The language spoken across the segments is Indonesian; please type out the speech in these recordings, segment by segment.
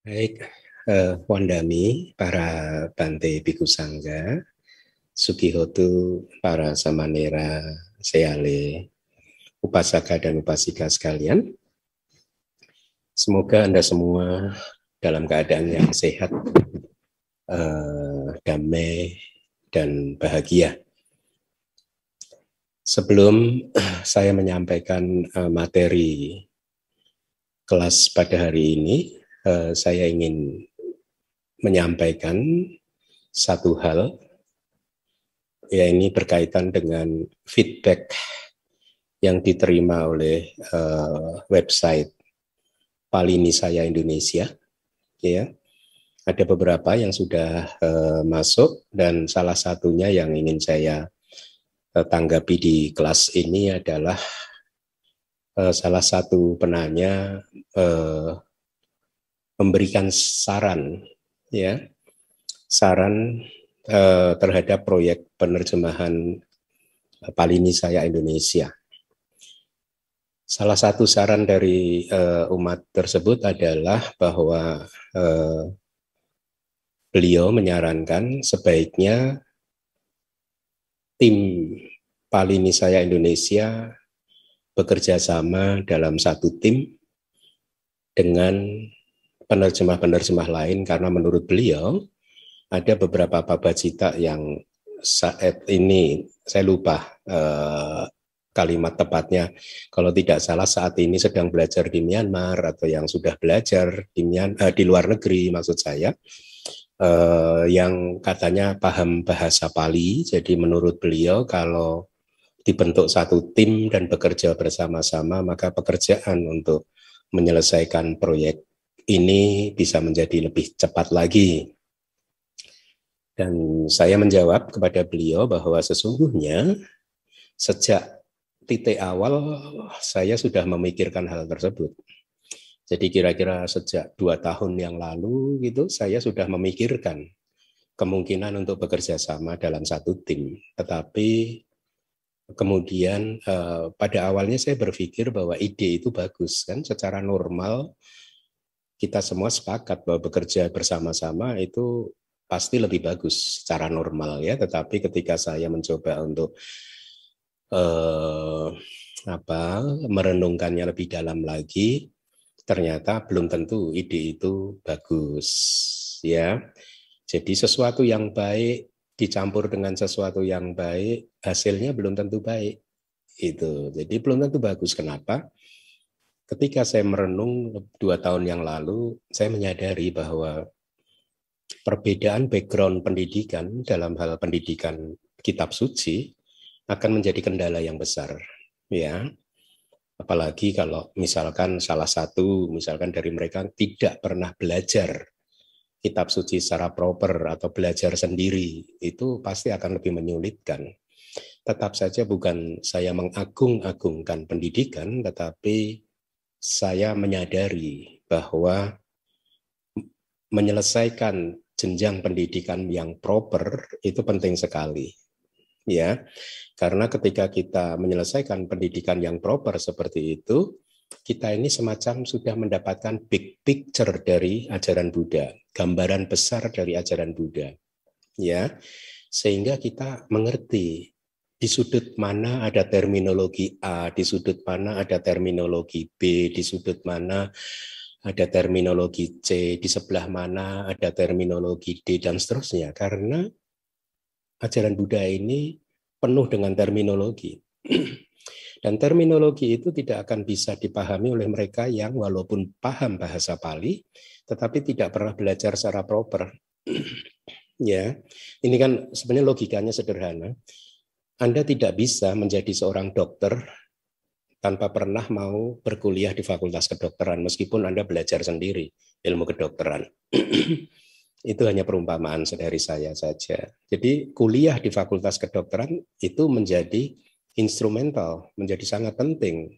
Baik, Wandami, para Bante Bhikkhu Sangga, Sugihotu, para Samanera, Seale, Upasaka dan Upasika sekalian. Semoga Anda semua dalam keadaan yang sehat, damai, dan bahagia. Sebelum saya menyampaikan materi kelas pada hari ini, saya ingin menyampaikan satu hal, ya ini berkaitan dengan feedback yang diterima oleh website Palinisaya Indonesia. Ya, ada beberapa yang sudah masuk dan salah satunya yang ingin saya tanggapi di kelas ini adalah salah satu penanya memberikan saran, ya, saran terhadap proyek penerjemahan Palinisaya Indonesia. Salah satu saran dari umat tersebut adalah bahwa beliau menyarankan sebaiknya tim Palinisaya Indonesia bekerja sama dalam satu tim dengan penerjemah-penerjemah lain, karena menurut beliau ada beberapa pabacita yang saat ini, saya lupa kalimat tepatnya, kalau tidak salah saat ini sedang belajar di Myanmar atau yang sudah belajar di luar negeri maksud saya, yang katanya paham bahasa Pali. Jadi menurut beliau kalau dibentuk satu tim dan bekerja bersama-sama, maka pekerjaan untuk menyelesaikan proyek ini bisa menjadi lebih cepat lagi. Dan saya menjawab kepada beliau bahwa sesungguhnya sejak titik awal saya sudah memikirkan hal tersebut. Jadi kira-kira sejak 2 tahun yang lalu gitu, saya sudah memikirkan kemungkinan untuk bekerja sama dalam satu tim. Tetapi kemudian pada awalnya saya berpikir bahwa ide itu bagus, kan, secara normal kita semua sepakat bahwa bekerja bersama-sama itu pasti lebih bagus secara normal, ya. Tetapi ketika saya mencoba untuk merenungkannya lebih dalam lagi, ternyata belum tentu ide itu bagus, ya. Jadi sesuatu yang baik dicampur dengan sesuatu yang baik, hasilnya belum tentu baik. Itu. Jadi belum tentu bagus. Kenapa? Ketika saya merenung 2 tahun yang lalu, saya menyadari bahwa perbedaan background pendidikan dalam hal pendidikan kitab suci akan menjadi kendala yang besar, ya. Apalagi kalau misalkan salah satu dari mereka tidak pernah belajar kitab suci secara proper atau belajar sendiri, itu pasti akan lebih menyulitkan. Tetap saja bukan saya mengagung-agungkan pendidikan, tetapi saya menyadari bahwa menyelesaikan jenjang pendidikan yang proper itu penting sekali, ya. Karena ketika kita menyelesaikan pendidikan yang proper seperti itu, kita ini semacam sudah mendapatkan big picture dari ajaran Buddha, gambaran besar dari ajaran Buddha, ya, sehingga kita mengerti di sudut mana ada terminologi A, di sudut mana ada terminologi B, di sudut mana ada terminologi C, di sebelah mana ada terminologi D, dan seterusnya. Karena ajaran Buddha ini penuh dengan terminologi. Dan terminologi itu tidak akan bisa dipahami oleh mereka yang walaupun paham bahasa Pali, tetapi tidak pernah belajar secara proper. Ya, ini kan sebenarnya logikanya sederhana. Anda tidak bisa menjadi seorang dokter tanpa pernah mau berkuliah di fakultas kedokteran, meskipun Anda belajar sendiri ilmu kedokteran. Itu hanya perumpamaan dari saya saja. Jadi kuliah di fakultas kedokteran itu menjadi instrumental, menjadi sangat penting,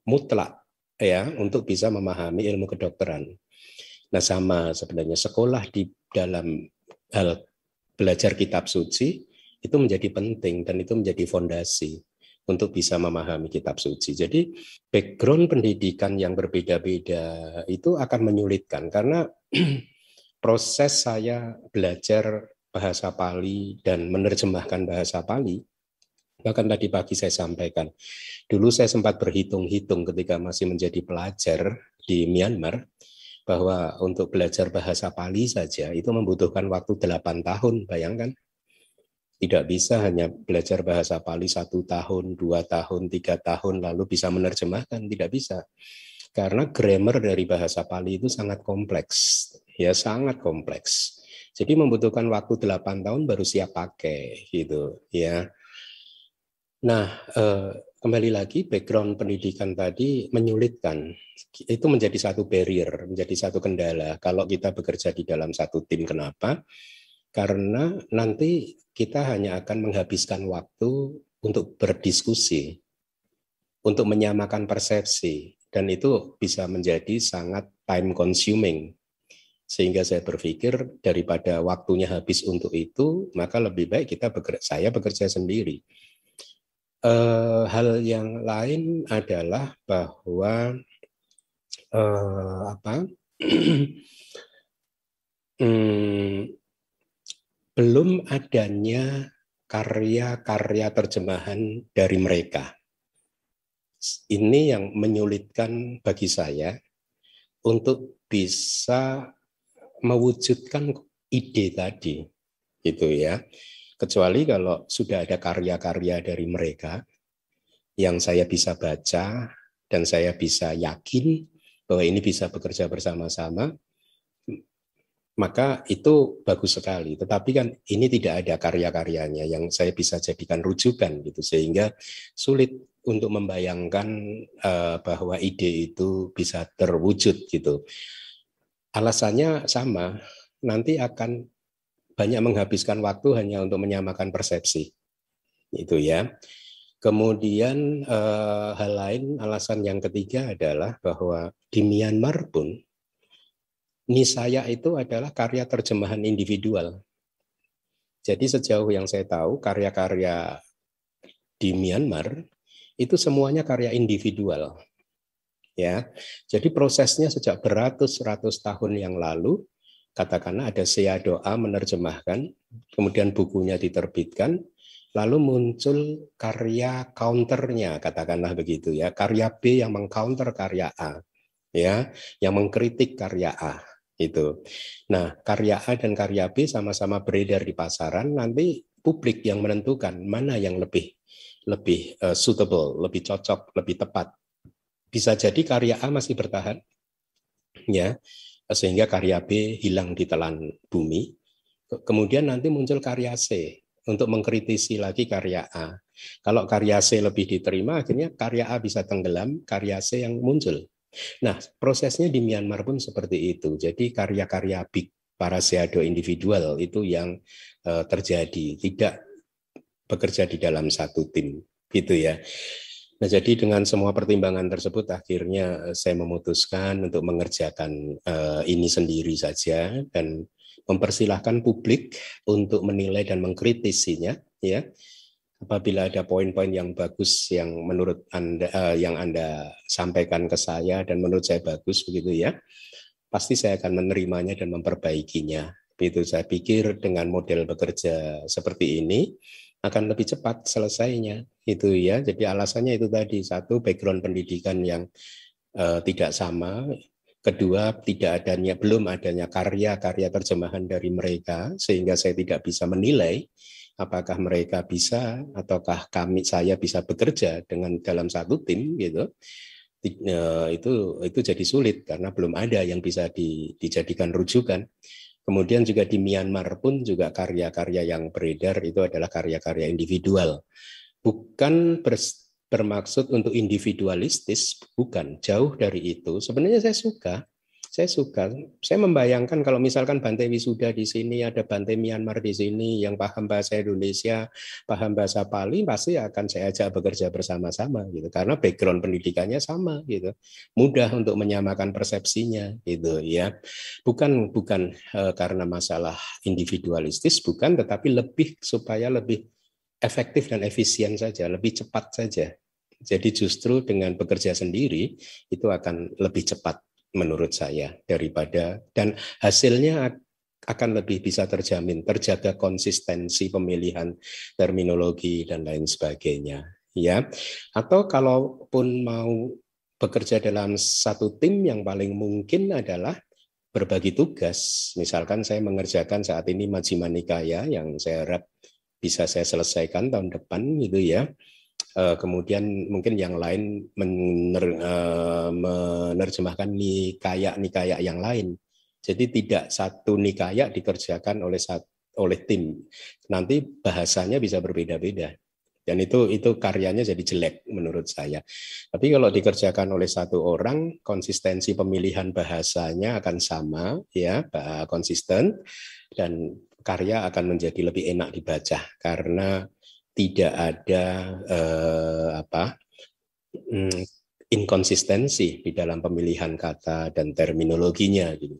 mutlak, ya, untuk bisa memahami ilmu kedokteran. Nah, sama sebenarnya sekolah di dalam hal belajar kitab suci itu menjadi penting dan itu menjadi fondasi untuk bisa memahami kitab suci. Jadi background pendidikan yang berbeda-beda itu akan menyulitkan karena proses saya belajar bahasa Pali dan menerjemahkan bahasa Pali, bahkan tadi pagi saya sampaikan, dulu saya sempat berhitung-hitung ketika masih menjadi pelajar di Myanmar, bahwa untuk belajar bahasa Pali saja itu membutuhkan waktu 8 tahun, bayangkan. Tidak bisa hanya belajar bahasa Pali 1 tahun, 2 tahun, 3 tahun, lalu bisa menerjemahkan, tidak bisa. Karena grammar dari bahasa Pali itu sangat kompleks, ya sangat kompleks. Jadi membutuhkan waktu 8 tahun baru siap pakai, gitu ya. Nah, kembali lagi background pendidikan tadi menyulitkan. Itu menjadi satu barrier, menjadi satu kendala. Kalau kita bekerja di dalam satu tim, kenapa? Karena nanti kita hanya akan menghabiskan waktu untuk berdiskusi, untuk menyamakan persepsi, dan itu bisa menjadi sangat time consuming. Sehingga saya berpikir daripada waktunya habis untuk itu, maka lebih baik saya bekerja sendiri. Hal yang lain adalah bahwa belum adanya karya-karya terjemahan dari mereka. Ini yang menyulitkan bagi saya untuk bisa mewujudkan ide tadi, gitu ya. Kecuali kalau sudah ada karya-karya dari mereka yang saya bisa baca dan saya bisa yakin bahwa ini bisa bekerja bersama-sama, maka itu bagus sekali. Tetapi kan ini tidak ada karya-karyanya yang saya bisa jadikan rujukan gitu, sehingga sulit untuk membayangkan bahwa ide itu bisa terwujud gitu. Alasannya sama, nanti akan banyak menghabiskan waktu hanya untuk menyamakan persepsi, itu ya. Kemudian hal lain, alasan yang ketiga adalah bahwa di Myanmar pun niscaya itu adalah karya terjemahan individual. Jadi sejauh yang saya tahu karya-karya di Myanmar itu semuanya karya individual. Ya, jadi prosesnya sejak beratus-ratus tahun yang lalu, katakanlah ada Sea Doa menerjemahkan, kemudian bukunya diterbitkan, lalu muncul karya counternya, katakanlah begitu ya, karya B yang mengcounter karya A, ya, yang mengkritik karya A itu. Nah, karya A dan karya B sama-sama beredar di pasaran, nanti publik yang menentukan mana yang lebih suitable, lebih cocok, lebih tepat. Bisa jadi karya A masih bertahan, ya, sehingga karya B hilang di telan bumi. Kemudian nanti muncul karya C untuk mengkritisi lagi karya A. Kalau karya C lebih diterima, akhirnya karya A bisa tenggelam, karya C yang muncul. Nah, prosesnya di Myanmar pun seperti itu. Jadi karya-karya big para shadow individual itu yang terjadi, tidak bekerja di dalam satu tim, gitu ya. Nah, jadi dengan semua pertimbangan tersebut akhirnya saya memutuskan untuk mengerjakan ini sendiri saja dan mempersilahkan publik untuk menilai dan mengkritisinya, ya. Apabila ada poin-poin yang bagus yang menurut Anda yang Anda sampaikan ke saya dan menurut saya bagus begitu ya, pasti saya akan menerimanya dan memperbaikinya. Begitu saya pikir dengan model bekerja seperti ini akan lebih cepat selesainya, itu ya. Jadi alasannya itu tadi, satu, background pendidikan yang tidak sama, kedua, belum adanya karya-karya terjemahan dari mereka, sehingga saya tidak bisa menilai apakah mereka bisa ataukah saya bisa bekerja dalam satu tim gitu. Itu jadi sulit karena belum ada yang bisa dijadikan rujukan. Kemudian juga di Myanmar pun juga karya-karya yang beredar itu adalah karya-karya individual. Bukan bermaksud untuk individualistis, bukan, jauh dari itu. Sebenarnya saya suka. Saya membayangkan kalau misalkan Bante Wisuda di sini, ada Bante Myanmar di sini yang paham bahasa Indonesia, paham bahasa Pali, pasti akan saya ajak bekerja bersama-sama gitu. Karena background pendidikannya sama gitu. Mudah untuk menyamakan persepsinya gitu ya. Bukan karena masalah individualistis, bukan, tetapi supaya lebih efektif dan efisien saja, lebih cepat saja. Jadi justru dengan bekerja sendiri itu akan lebih cepat menurut saya daripada, dan hasilnya akan lebih bisa terjamin, terjaga konsistensi pemilihan terminologi dan lain sebagainya, ya. Atau kalaupun mau bekerja dalam satu tim, yang paling mungkin adalah berbagi tugas. Misalkan saya mengerjakan saat ini Majjhima Nikaya yang saya harap bisa saya selesaikan tahun depan gitu ya. Kemudian mungkin yang lain menerjemahkan nikaya yang lain. Jadi tidak satu nikaya dikerjakan oleh tim. Nanti bahasanya bisa berbeda-beda. Dan itu karyanya jadi jelek menurut saya. Tapi kalau dikerjakan oleh satu orang, konsistensi pemilihan bahasanya akan sama, ya, konsisten, dan karya akan menjadi lebih enak dibaca karena tidak ada inkonsistensi di dalam pemilihan kata dan terminologinya gitu.